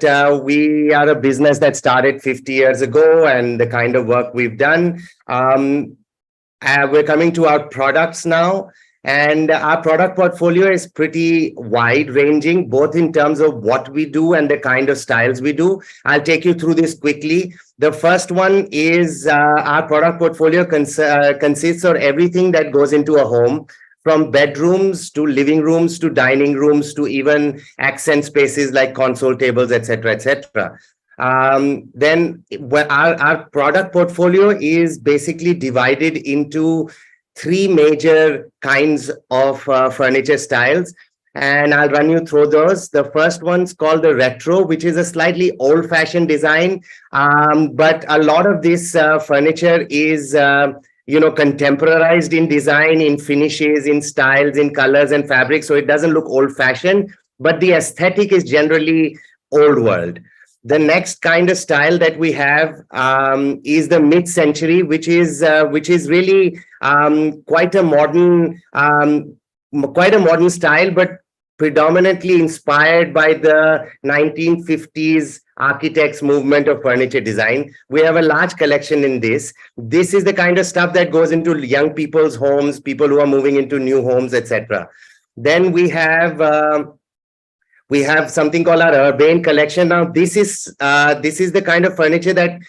that we are a business that started 50 years ago, and the kind of work we've done. We're coming to our products now, and our product portfolio is pretty wide ranging, both in terms of what we do and the kind of styles we do. I'll take you through this quickly. The first one is our product portfolio consists of everything that goes into a home, from bedrooms to living rooms to dining rooms to even accent spaces like console tables, etc., etc. Then our product portfolio is basically divided into three major kinds of furniture styles, and I'll run you through those. The first one's called the retro, which is a slightly old-fashioned design, but a lot of this furniture is contemporarized in design, in finishes, in styles, in colors and fabrics, so it doesn't look old-fashioned, but the aesthetic is generally old world. The next kind of style that we have is the mid-century, which is really quite a modern style, but predominantly inspired by the 1950s architects movement of furniture design. We have a large collection in this. This is the kind of stuff that goes into young people's homes, people who are moving into new homes, etc. Then we have something called our Urbane collection. Now, this is the kind of furniture that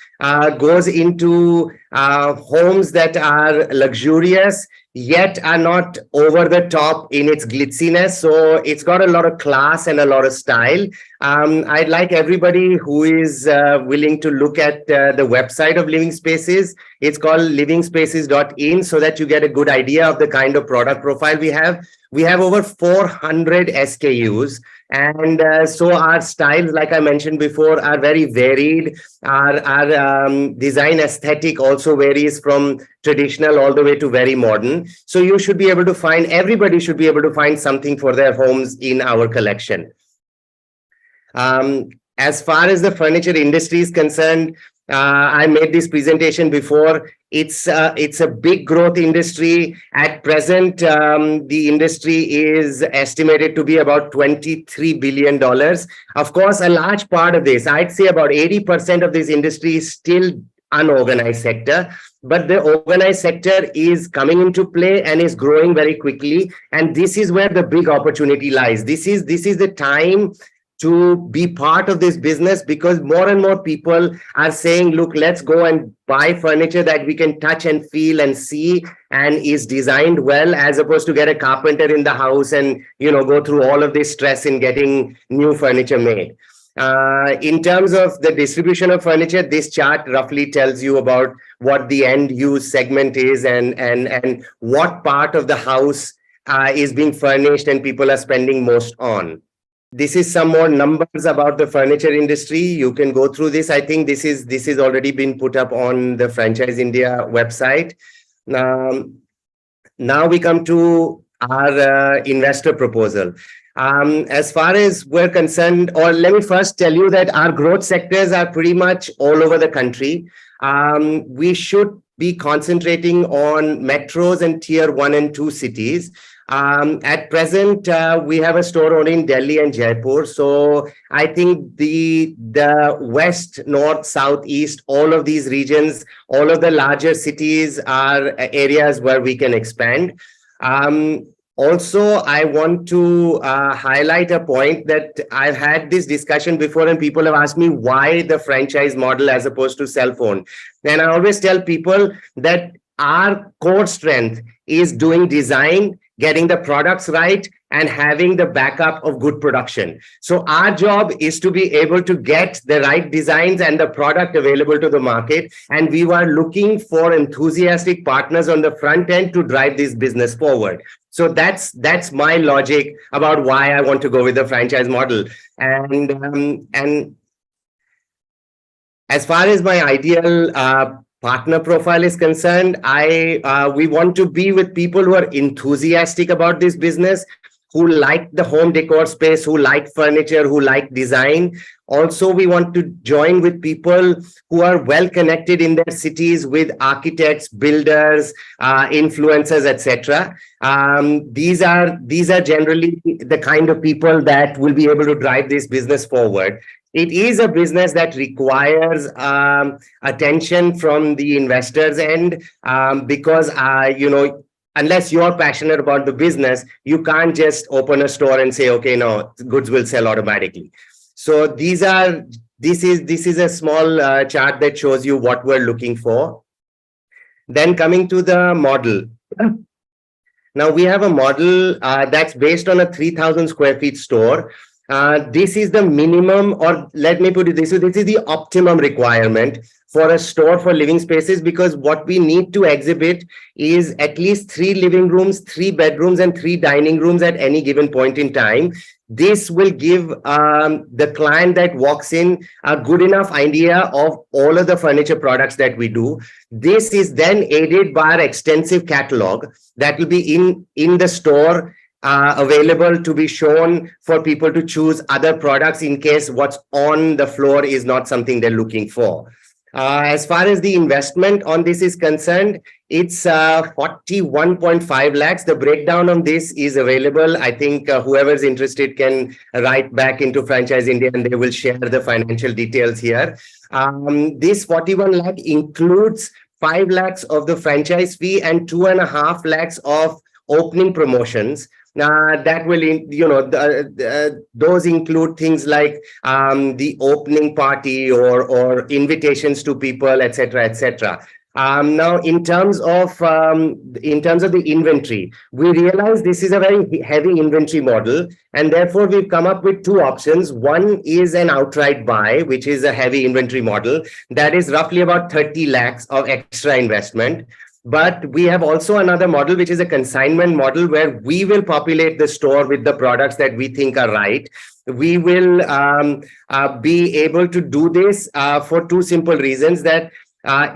goes into homes that are luxurious, yet are not over the top in its glitziness. So it's got a lot of class and a lot of style. I'd like everybody who is willing to look at the website of Living Spaces. It's called livingspaces.in, so that you get a good idea of the kind of product profile we have. We have over 400 SKUs. And so our styles, like I mentioned before, are very varied. Our design aesthetic also varies from traditional all the way to very modern. So you should be able to find, everybody should be able to find something for their homes in our collection. As far as the furniture industry is concerned, I made this presentation before. It's a big growth industry. At present, the industry is estimated to be about $23 billion. Of course, a large part of this, I'd say about 80% of this industry is still unorganized sector, but the organized sector is coming into play and is growing very quickly. And this is where the big opportunity lies. This is the time to be part of this business, because more and more people are saying, look, let's go and buy furniture that we can touch and feel and see and is designed well, as opposed to get a carpenter in the house and go through all of this stress in getting new furniture made. In terms of the distribution of furniture, this chart roughly tells you about what the end use segment is and what part of the house is being furnished and people are spending most on. This is some more numbers about the furniture industry. You can go through this. I think this is already been put up on the Franchise India website. Now we come to our investor proposal. As far as we're concerned, or let me first tell you that our growth sectors are pretty much all over the country. We should be concentrating on metros and tier 1 and 2 cities. At present, we have a store only in Delhi and Jaipur. So I think the west, north, south, east, all of these regions, all of the larger cities are areas where we can expand. Also, I want to highlight a point that I've had this discussion before, and people have asked me why the franchise model as opposed to self-owned. And I always tell people that our core strength is doing design, getting the products right, and having the backup of good production. So our job is to be able to get the right designs and the product available to the market. And we were looking for enthusiastic partners on the front end to drive this business forward. So that's my logic about why I want to go with the franchise model. And as far as my ideal partner profile is concerned, we want to be with people who are enthusiastic about this business, who like the home decor space, who like furniture, who like design. Also, we want to join with people who are well connected in their cities with architects, builders, influencers, etc. These are generally the kind of people that will be able to drive this business forward. it is a business that requires attention from the investors end, because unless you're passionate about the business, you can't just open a store and say, okay, no, goods will sell automatically. So this is a small chart that shows you what we're looking for. Then coming to the model. Now we have a model that's based on a 3,000 square feet store. This is the minimum, or let me put it this way, this is the optimum requirement for a store for living spaces, because what we need to exhibit is at least 3 living rooms, 3 bedrooms, and 3 dining rooms at any given point in time. This will give the client that walks in a good enough idea of all of the furniture products that we do. This is then aided by our extensive catalog that will be in the store, available to be shown for people to choose other products in case what's on the floor is not something they're looking for. As far as the investment on this is concerned, it's 41.5 lakhs. The breakdown on this is available. I think whoever's interested can write back into Franchise India and they will share the financial details here. This 41 lakh includes 5 lakhs of the franchise fee and 2.5 lakhs of opening promotions. That will, those include things like the opening party or invitations to people, etc., etc. Now, in terms of the inventory, we realize this is a very heavy inventory model, and therefore we've come up with 2 options. One is an outright buy, which is a heavy inventory model that is roughly about 30 lakhs of extra investment. But we have also another model, which is a consignment model, where we will populate the store with the products that we think are right. We will be able to do this for 2 simple reasons. That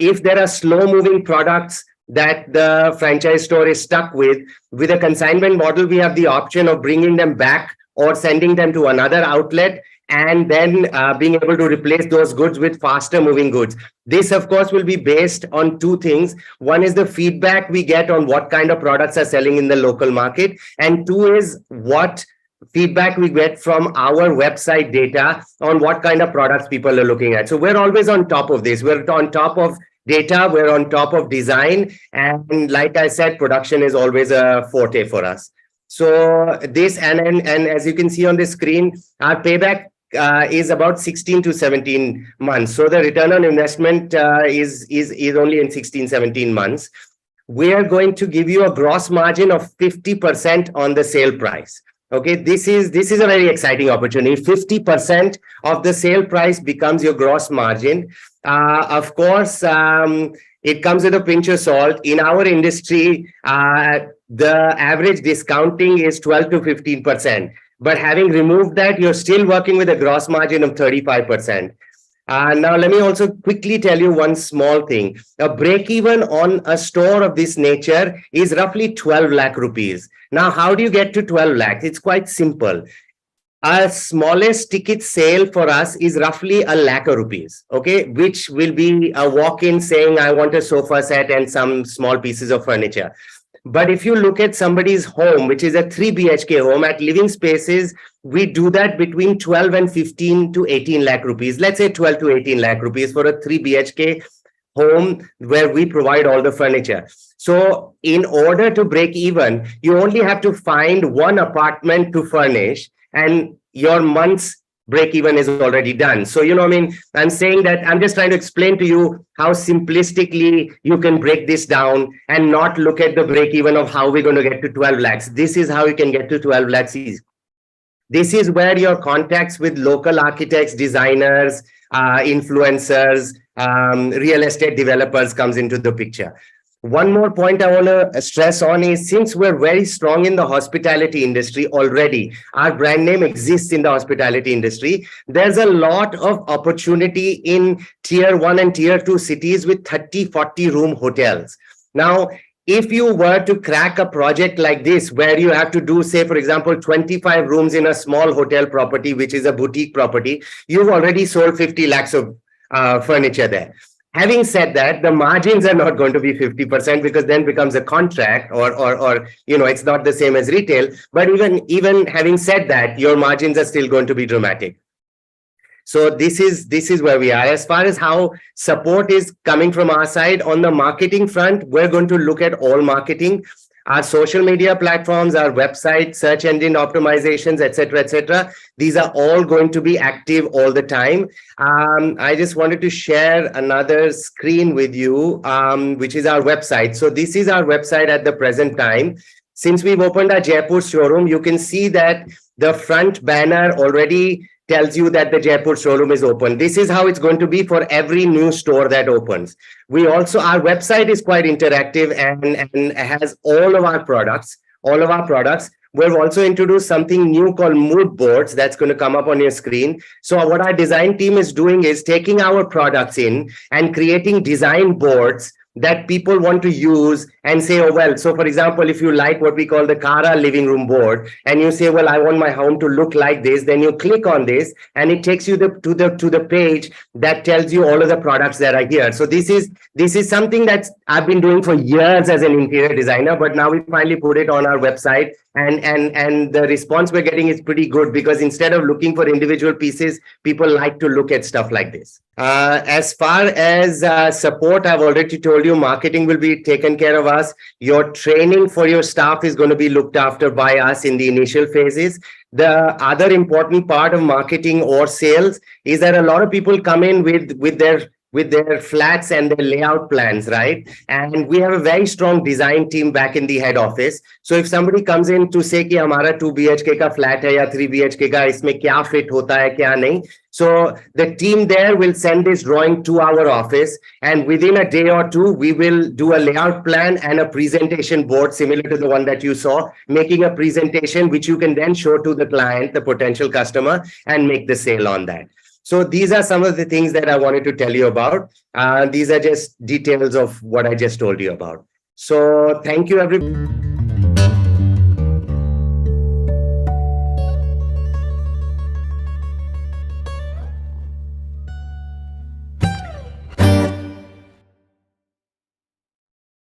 if there are slow-moving products that the franchise store is stuck with a consignment model, we have the option of bringing them back or sending them to another outlet, and then being able to replace those goods with faster moving goods. This, of course, will be based on 2 things. One is the feedback we get on what kind of products are selling in the local market. And 2 is what feedback we get from our website data on what kind of products people are looking at. So we're always on top of this. We're on top of data. We're on top of design. And like I said, production is always a forte for us. So this, and as you can see on the screen, our payback is about 16 to 17 months. So the return on investment is only in 16, 17 months. We are going to give you a gross margin of 50% on the sale price. Okay, this is a very exciting opportunity. 50% of the sale price becomes your gross margin. Of course, it comes with a pinch of salt. In our industry, the average discounting is 12 to 15%. But having removed that, you're still working with a gross margin of 35%. Now, let me also quickly tell you one small thing. A break-even on a store of this nature is roughly 12 lakh rupees. Now, how do you get to 12 lakhs? It's quite simple. Our smallest ticket sale for us is roughly 1 lakh rupees, okay, which will be a walk-in saying, I want a sofa set and some small pieces of furniture. But if you look at somebody's home, which is a 3 BHK home at Living Spaces, we do that between 12 and 15 to 18 lakh rupees. Let's say 12 to 18 lakh rupees for a 3 BHK home where we provide all the furniture. So in order to break even, you only have to find 1 apartment to furnish and your month's break even is already done. So, I'm saying that I'm just trying to explain to you how simplistically you can break this down and not look at the break even of how we're going to get to 12 lakhs. This is how you can get to 12 lakhs. This is where your contacts with local architects, designers, influencers, real estate developers comes into the picture. One more point I want to stress on is, since we're very strong in the hospitality industry already, our brand name exists in the hospitality industry, there's a lot of opportunity in tier 1 and tier 2 cities with 30, 40 room hotels. Now, if you were to crack a project like this, where you have to do, say, for example, 25 rooms in a small hotel property, which is a boutique property, you've already sold 50 lakhs of furniture there. Having said that, the margins are not going to be 50% because then becomes a contract or it's not the same as retail. But even having said that, your margins are still going to be dramatic. So this is where we are. As far as how support is coming from our side on the marketing front, we're going to look at all marketing, our social media platforms, our website, search engine optimizations, etc., etc. These are all going to be active all the time. I just wanted to share another screen with you, which is our website. So this is our website at the present time. Since we've opened our Jaipur showroom, you can see that the front banner already tells you that the Jaipur showroom is open. This is how it's going to be for every new store that opens. We also, our website is quite interactive and has all of our products, all of our products. We've also introduced something new called mood boards that's going to come up on your screen. So what our design team is doing is taking our products in and creating design boards that people want to use and say, oh, well, so for example, if you like what we call the Kara living room board and you say, well, I want my home to look like this, then you click on this and it takes you to the page that tells you all of the products that are here. So this is something that I've been doing for years as an interior designer, but now we finally put it on our website. And the response we're getting is pretty good, because instead of looking for individual pieces, people like to look at stuff like this. As far as support, I've already told you, marketing will be taken care of us. Your training for your staff is going to be looked after by us in the initial phases. The other important part of marketing or sales is that a lot of people come in with their flats and their layout plans, right? And we have a very strong design team back in the head office. So if somebody comes in to say कि हमारा 2 BHK का flat है या 3 BHK का, इसमें क्या fit होता है क्या नहीं, so the team there will send this drawing to our office, and within a day or two, we will do a layout plan and a presentation board similar to the one that you saw, making a presentation which you can then show to the client, the potential customer, and make the sale on that. So these are some of the things that I wanted to tell you about. These are just details of what I just told you about. So thank you, everybody.